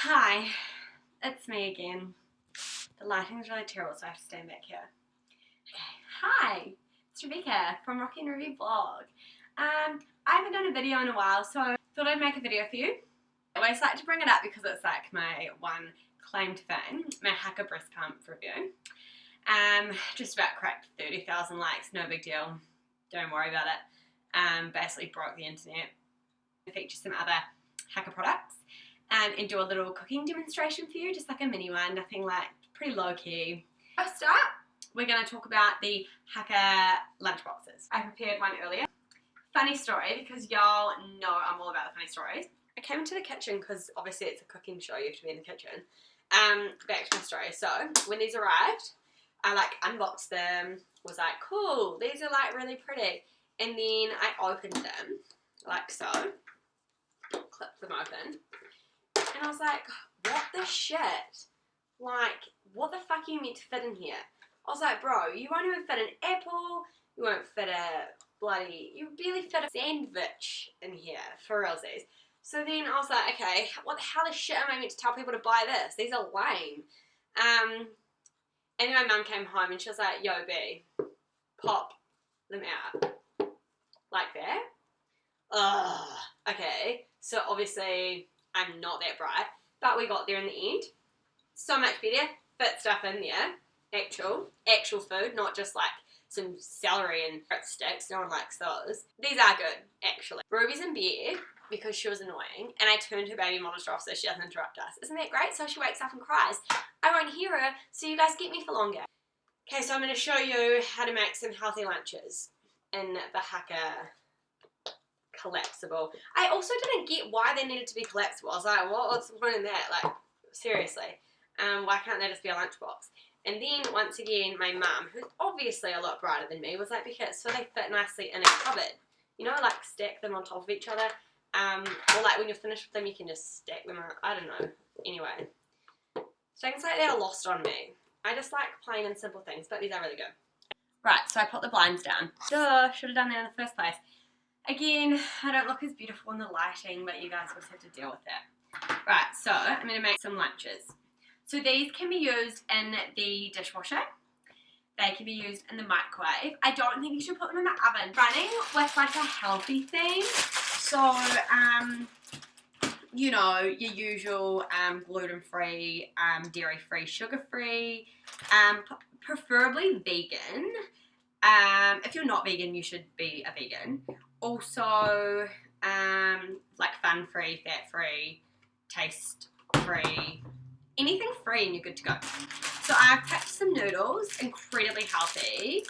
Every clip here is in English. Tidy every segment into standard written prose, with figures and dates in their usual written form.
Hi, it's me again. The lighting's really terrible, so I have to stand back here. Okay, hi, it's Rebecca from Rocky and Review Vlog. I haven't done a video in a while, so I thought I'd make a video for you. I always like to bring it up because it's like my one claim to fame, my Haakaa breast pump review. Just about cracked 30,000 likes, no big deal, don't worry about it. Basically broke the internet. I feature some other Haakaa products. And do a little cooking demonstration for you, just like a mini one, nothing like, pretty low key. First up, we're going to talk about the Haakaa lunchboxes. I prepared one earlier. Funny story, because y'all know I'm all about the funny stories. I came into the kitchen because obviously it's a cooking show, you have to be in the kitchen. Back to my story. So when these arrived, I like unboxed them, was like, cool, these are like really pretty. And then I opened them, like so, clipped them open. And I was like, what the shit? Like, what the fuck are you meant to fit in here? I was like, bro, you won't even fit an apple, you won't fit you barely fit a sandwich in here, for realsies. So then I was like, okay, what the hell the shit am I meant to tell people to buy this? These are lame. And then my mum came home and she was like, yo, B, pop them out. Like that. Ugh. Okay, so obviously I'm not that bright, but we got there in the end. So much better. Fit stuff in there. Actual food, not just like some celery and carrot sticks. No one likes those. These are good, actually. Ruby's in bed because she was annoying, and I turned her baby monitor off so she doesn't interrupt us. Isn't that great? So she wakes up and cries. I won't hear her, so you guys get me for longer. Okay, so I'm going to show you how to make some healthy lunches in the Haakaa collapsible. I also didn't get why they needed to be collapsible. I was like, what's the point in that? Like, seriously. Why can't they just be a lunchbox? And then, once again, my mum, who's obviously a lot brighter than me, was like, because so they fit nicely in a cupboard. You know, like stack them on top of each other. Or like when you're finished with them, you can just stack them on. I don't know. Anyway. Things like that are lost on me. I just like plain and simple things, but these are really good. Right, so I put the blinds down. Duh, should have done that in the first place. Again, I don't look as beautiful in the lighting, but you guys will just have to deal with it. Right, so I'm going to make some lunches. So these can be used in the dishwasher. They can be used in the microwave. I don't think you should put them in the oven. Running with like a healthy theme. So, you know, your usual gluten-free, dairy-free, sugar-free, preferably vegan. If you're not vegan, you should be a vegan. Also, like fun-free, fat-free, taste-free, anything free and you're good to go. So I've picked some noodles, incredibly healthy,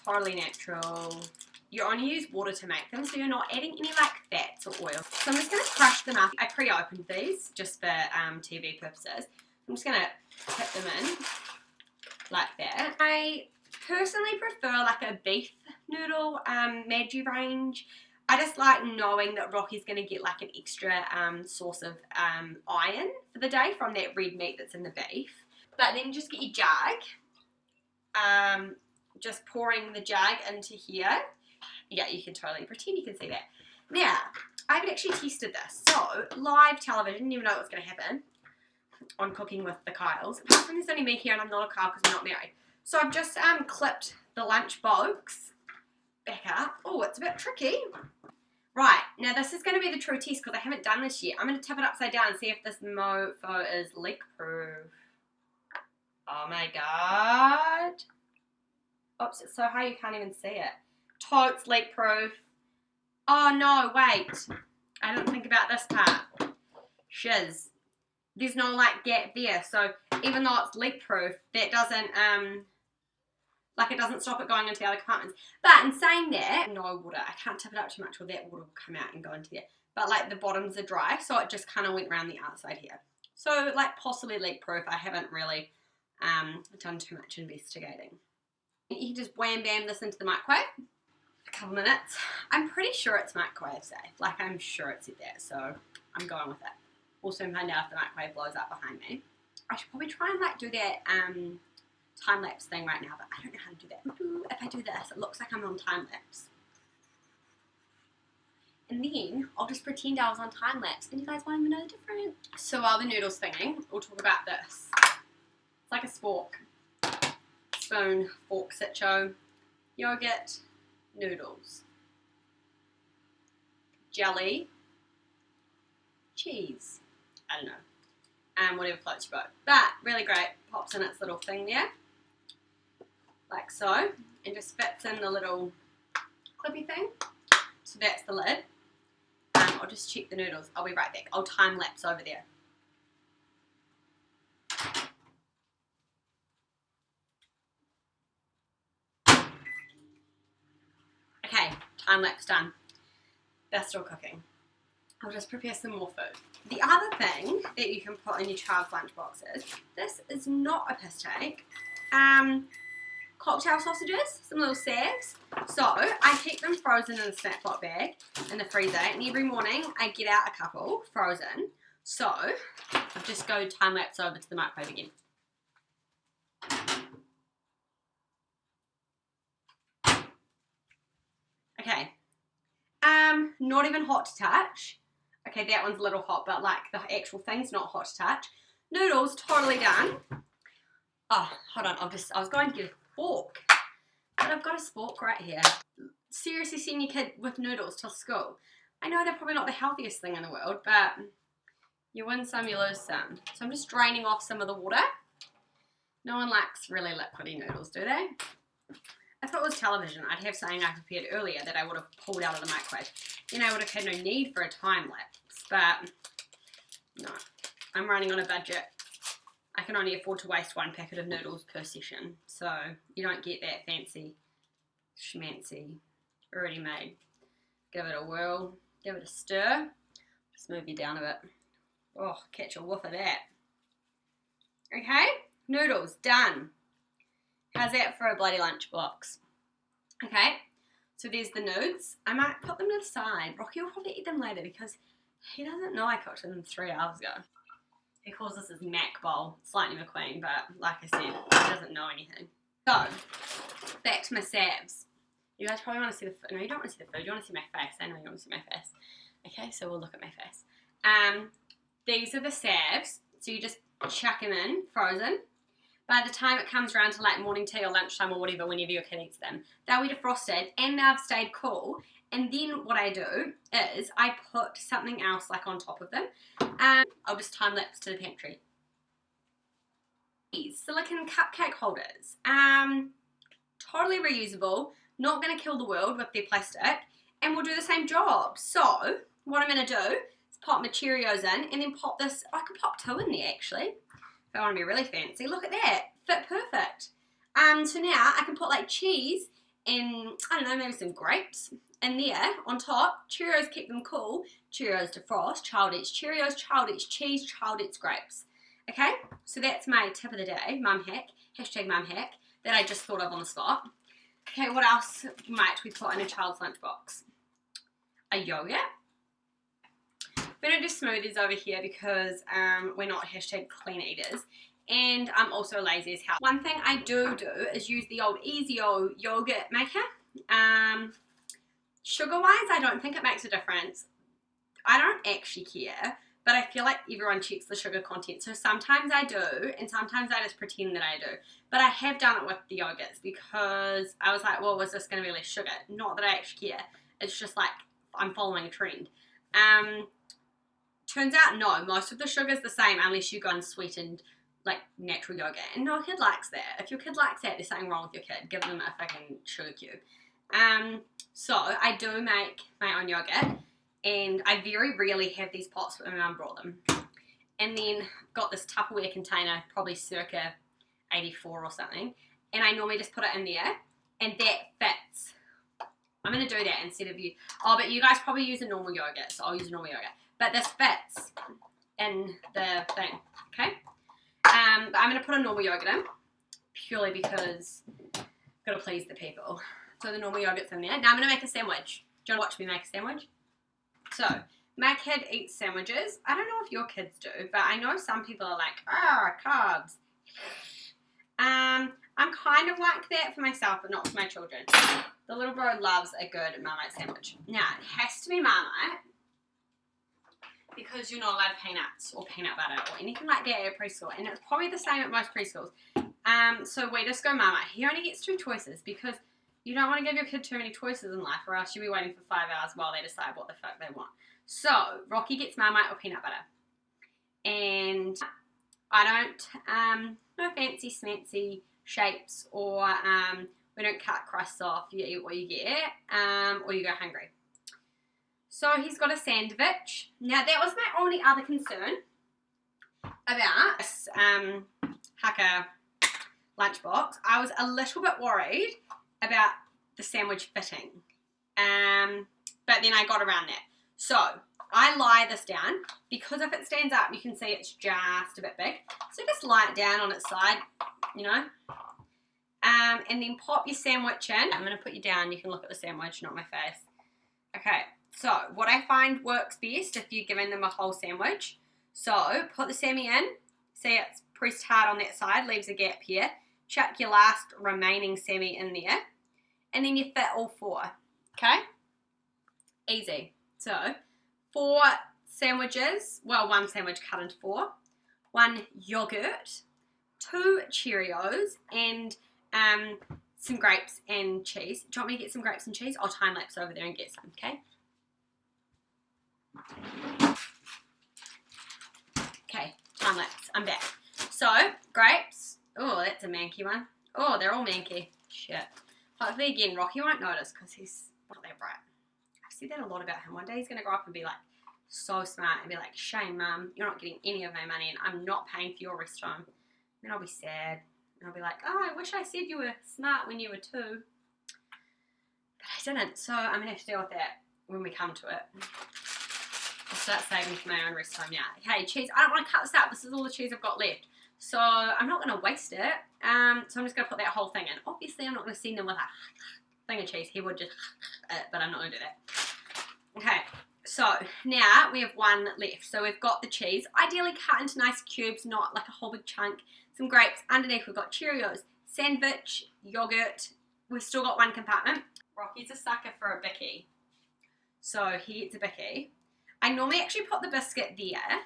totally natural. You only use water to make them, so you're not adding any like fats or oil. So I'm just going to crush them up. I pre-opened these just for TV purposes. I'm just going to put them in like that. I personally prefer like a beef noodle, Maggi range. I just like knowing that Rocky's going to get like an extra source of iron for the day from that red meat that's in the beef. But then just get your jug, just pouring the jug into here. Yeah, you can totally pretend you can see that. Now, I haven't actually tested this. So, live television, you never know what's going to happen on Cooking with the Keils. Apart from there's only me here and I'm not a Kyle because I'm not married. So I've just clipped the lunch box back up. Oh, it's a bit tricky. Right, now this is going to be the true test because I haven't done this yet. I'm going to tip it upside down and see if this mofo is leak proof. Oh my god. Oops, it's so high you can't even see it. Totes leak proof. Oh no, wait. I didn't think about this part. Shiz. There's no like gap there, so even though it's leak proof, that doesn't like it doesn't stop it going into the other compartments. But in saying that, no water. I can't tip it up too much or that water will come out and go into there. But like the bottoms are dry, so it just kind of went around the outside here. So like possibly leak proof. I haven't really done too much investigating. You can just wham bam this into the microwave. A couple minutes. I'm pretty sure it's microwave safe. Like I'm sure it's at that, so I'm going with it. We'll soon find out if the microwave blows up behind me. I should probably try and like do that time-lapse thing right now, but I don't know how to do that. If I do this, it looks like I'm on time-lapse. And then I'll just pretend I was on time lapse and you guys won't even know the difference. So while the noodle's thinning, we'll talk about this. It's like a spork. Spoon, fork, sitcho, yogurt, noodles, jelly, cheese, I don't know, whatever floats your boat. But really great, pops in its little thing there, like so, and just fits in the little clippy thing. So that's the lid. I'll just check the noodles. I'll be right back. I'll time lapse over there. Okay, time lapse done. They're still cooking. I'll just prepare some more food. The other thing that you can put in your child's lunch boxes, this is not a piss take, cocktail sausages, some little salves. So I keep them frozen in a snack pot bag in the freezer, and every morning I get out a couple frozen. So I'll just go time lapse over to the microwave again. Okay, not even hot to touch. Okay, that one's a little hot, but like the actual thing's not hot to touch. Noodles, totally done. Oh, hold on, I was going to get a fork, but I've got a spork right here. Seriously, send your kid with noodles to school. I know they're probably not the healthiest thing in the world, but you win some, you lose some. So I'm just draining off some of the water. No one likes really liquidy noodles, do they? If it was television, I'd have something I prepared earlier that I would have pulled out of the microwave. Then I would have had no need for a time lapse, but no, I'm running on a budget. I can only afford to waste one packet of noodles per session, so you don't get that fancy, schmancy, already made. Give it a whirl, give it a stir, just move you down a bit. Oh, catch a whiff of that. Okay, noodles, done. How's that for a bloody lunchbox? Okay, so there's the nudes. I might put them to the side. Rocky will probably eat them later because he doesn't know I cooked them 3 hours ago. He calls this his Mac bowl, slightly McQueen, but like I said, he doesn't know anything. So, back to my salves. You guys probably want to see the food. No, you don't want to see the food. You want to see my face. I know you want to see my face. Okay, so we'll look at my face. These are the salves. So you just chuck them in, frozen. By the time it comes around to like morning tea or lunchtime or whatever, whenever your kid eats them, they'll be defrosted and they've stayed cool. And then what I do is I put something else like on top of them. I'll just time lapse to the pantry. These silicone cupcake holders. Totally reusable. Not going to kill the world with their plastic. And will do the same job. So what I'm going to do is pop my Cheerios in and then pop this. I could pop 2 in there actually. If I want to be really fancy. Look at that. Fit perfect. So now I can put like cheese and, I don't know, maybe some grapes in there on top. Cheerios keep them cool. Cheerios defrost. Child eats Cheerios. Child eats cheese. Child eats grapes. Okay? So that's my tip of the day. Mum hack. Hashtag mum hack. That I just thought of on the spot. Okay, what else might we put in a child's lunchbox? A yogurt. We're going to do smoothies over here because we're not hashtag clean eaters. And I'm also lazy as hell. One thing I do is use the old Easy-O yogurt maker. Sugar-wise, I don't think it makes a difference. I don't actually care, but I feel like everyone checks the sugar content. So sometimes I do, and sometimes I just pretend that I do. But I have done it with the yogurts because I was like, well, was this going to be less sugar? Not that I actually care. It's just like I'm following a trend. Turns out, no, most of the sugar's the same unless you go unsweetened, like natural yogurt. And no kid likes that. If your kid likes that, there's something wrong with your kid. Give them a fucking sugar cube. So I do make my own yogurt, and I very rarely have these pots when my mum brought them. And then got this Tupperware container, probably circa 84 or something, and I normally just put it in there, and that fits. I'm going to do that instead of you. Oh, but you guys probably use a normal yogurt, so I'll use a normal yogurt. But this fits in the thing, okay? But I'm going to put a normal yogurt in, purely because I've got to please the people. So the normal yogurt's in there. Now I'm going to make a sandwich. Do you want to watch me make a sandwich? So, my kid eats sandwiches. I don't know if your kids do, but I know some people are like, carbs. I'm kind of like that for myself, but not for my children. The little bro loves a good Marmite sandwich. Now, it has to be Marmite. because you're not allowed peanuts or peanut butter or anything like that at preschool, and it's probably the same at most preschools. So we just go Marmite. He only gets 2 choices because you don't want to give your kid too many choices in life, or else you'll be waiting for 5 hours while they decide what the fuck they want. So Rocky gets Marmite or peanut butter, and I don't no fancy smancy shapes, or we don't cut crusts off. You eat what you get, or you go hungry. So he's got a sandwich. Now that was my only other concern about this Haakaa lunchbox. I was a little bit worried about the sandwich fitting, but then I got around that. So I lie this down, because if it stands up you can see it's just a bit big. So just lie it down on its side, you know, and then pop your sandwich in. I'm going to put you down, you can look at the sandwich, not my face. Okay, so what I find works best if you're giving them a whole sandwich. So put the Sammy in, see it's pressed hard on that side, leaves a gap here. Chuck your last remaining Sammy in there, and then you fit all 4. Okay? Easy. So 4 sandwiches, well, 1 sandwich cut into 4, 1 yogurt, 2 Cheerios, and some grapes and cheese. Do you want me to get some grapes and cheese? I'll time lapse over there and get some, okay? Okay, time lapse. I'm back. So, grapes. Oh, that's a manky one. Oh, they're all manky. Shit. Hopefully, again, Rocky won't notice because he's not that bright. I've said that a lot about him. One day he's going to grow up and be like, so smart, and be like, shame, Mum, you're not getting any of my money and I'm not paying for your rest home. Then I'll be sad. And I'll be like, oh, I wish I said you were smart when you were 2. But I didn't. So I'm going to have to deal with that when we come to it. I'll start saving for my own rest home now. Okay, cheese. I don't want to cut this out. This is all the cheese I've got left. So I'm not going to waste it. So I'm just going to put that whole thing in. Obviously, I'm not going to send him with a thing of cheese. He would just it, but I'm not going to do that. Okay, so now we have 1 left. So we've got the cheese, ideally cut into nice cubes, not like a whole big chunk. Some grapes. Underneath we've got Cheerios, sandwich, yogurt. We've still got 1 compartment. Rocky's a sucker for a bicky, so he gets a bicky. I normally actually put the biscuit there,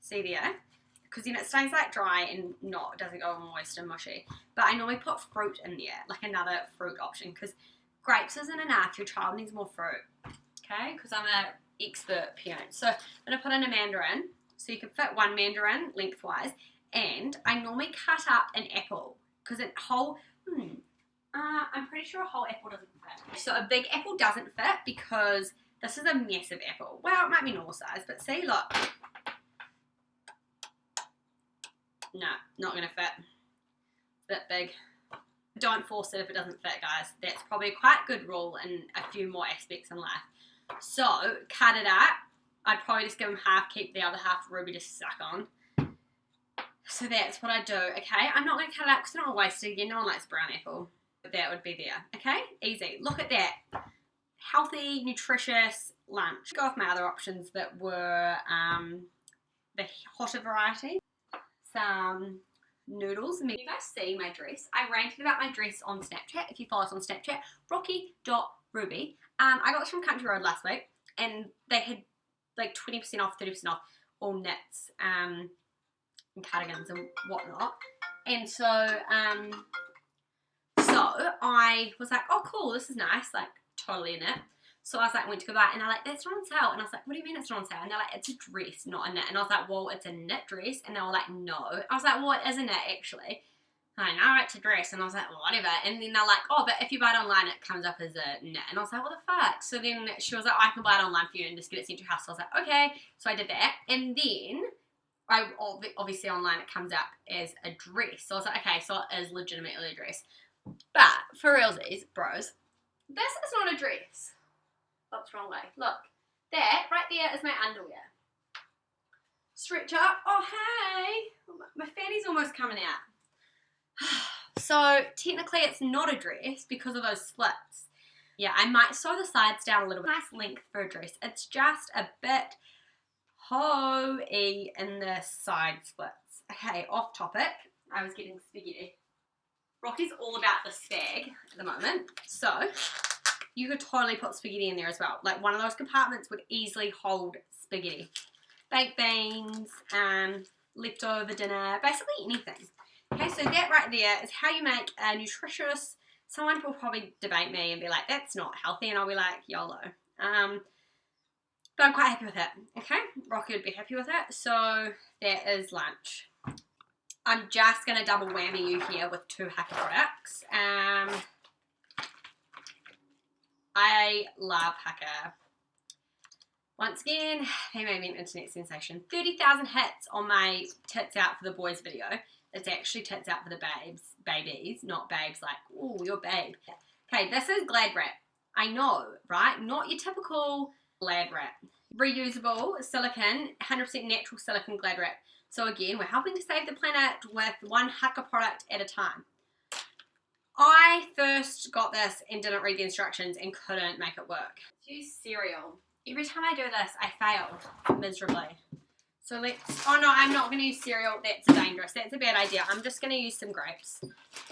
see there, because then it stays like dry and doesn't go all moist and mushy. But I normally put fruit in there, like another fruit option, because grapes isn't enough. Your child needs more fruit, okay? Because I'm an expert parent. So I'm going to put in a mandarin, so you can fit 1 mandarin lengthwise. And I normally cut up an apple, because I'm pretty sure a whole apple doesn't fit. So a big apple doesn't fit because this is a massive apple. Well, it might be normal size, but see, look. No, not going to fit. It's a bit big. Don't force it if it doesn't fit, guys. That's probably quite a good rule in a few more aspects in life. So, cut it up. I'd probably just give him half, keep the other half for Ruby to suck on. So that's what I do, okay? I'm not going to cut it up because I don't want to waste it again. No one likes brown apple. But that would be there, okay? Easy. Look at that. Healthy, nutritious lunch. Go off my other options that were the hotter variety. Some noodles. You guys see my dress. I ranted about my dress on Snapchat. If you follow us on Snapchat, rocky.ruby. I got this from Country Road last week, and they had like 20% off, 30% off, all knits, and cardigans and whatnot. And so I was like, oh cool, this is nice, like totally in it. So I was like, went to go buy it, and they're like, that's not on sale. And I was like, what do you mean it's not on sale? And they're like, it's a dress, not a knit. And I was like, well, it's a knit dress. And they were like, no. I was like, well, it is a knit actually. I know it's a dress. And I was like, well, whatever. And then they're like, oh, but if you buy it online, it comes up as a knit. And I was like, what the fuck? So then she was like, I can buy it online for you and just get it sent to your house. So I was like, okay. So I did that. And then obviously online it comes up as a dress. So I was like, okay, so it is legitimately a dress. But for realsies, bros, this is not a dress. Oops, wrong way. Look, that right there is my underwear. Stretch up. Oh, hey. My fanny's almost coming out. So technically it's not a dress because of those slits. Yeah, I might sew the sides down a little bit. Nice length for a dress. It's just a bit ho-y in the side splits. Okay, off topic. I was getting spaghetti. Rocky's all about the spag at the moment. So you could totally put spaghetti in there as well. Like one of those compartments would easily hold spaghetti. baked beans, leftover dinner, basically anything. Okay, so that right there is how you make a nutritious. Someone will probably debate me and be like, that's not healthy, and I'll be like, YOLO. But I'm quite happy with it, okay? Rocky would be happy with it. So that is lunch. I'm just going to double whammy you here with 2 Haakaa products. I love Haakaa. Once again, they made me an internet sensation. 30,000 hits on my tits out for the boys video. It's actually tits out for the babies, not babes like, ooh, you're babe. Okay, this is Glad wrap. I know, right? Not your typical Glad wrap. Reusable silicone, 100% natural silicone Glad wrap. So again, we're helping to save the planet with 1 Haakaa product at a time. I first got this and didn't read the instructions and couldn't make it work. Use cereal. Every time I do this, I fail miserably. So let's, oh no, I'm not going to use cereal. That's dangerous. That's a bad idea. I'm just going to use some grapes.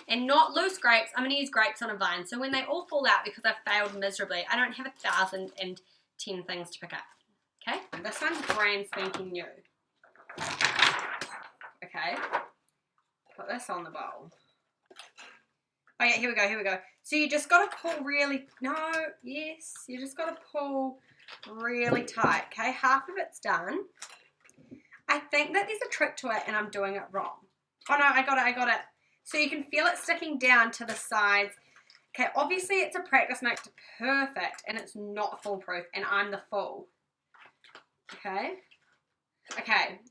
And not loose grapes. I'm going to use grapes on a vine. So when they all fall out because I've failed miserably, I don't have 1,010 things to pick up. Okay? This one's brand spanking new. Okay. Put this on the bowl. Oh yeah, here we go. So you just got to pull really, you just got to pull really tight, okay? Half of it's done. I think that there's a trick to it and I'm doing it wrong. Oh no, I got it. So you can feel it sticking down to the sides. Okay, obviously it's a practice make to perfect and it's not foolproof and I'm the fool. Okay,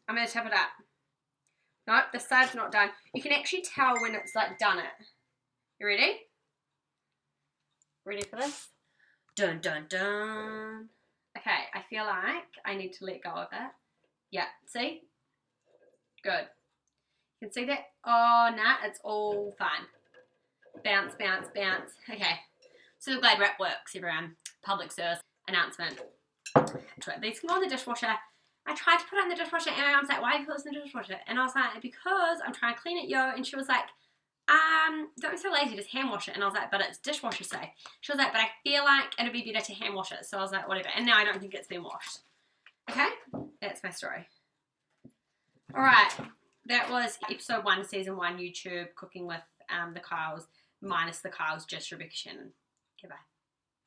I'm going to tip it up. Nope, the side's not done. You can actually tell when it's like done it. You ready? Ready for this? Dun dun dun. Okay, I feel like I need to let go of it. Yeah, see? Good. You can see that? Oh, nah, it's all fine. Bounce, bounce, bounce. Okay, so the Glad wrap works, everyone. Public service announcement. These can go in the dishwasher. I tried to put it in the dishwasher and my mom's like, why have you put this in the dishwasher? And I was like, because I'm trying to clean it, yo. And she was like, don't be so lazy, just hand wash it. And I was like, but it's dishwasher safe. She was like, but I feel like it'd be better to hand wash it. So I was like, whatever. And now I don't think it's been washed. Okay, that's my story. All right, that was episode 1, season 1, YouTube, cooking with the Keils, minus the Keils, just Rebecca Shannon. Okay, bye.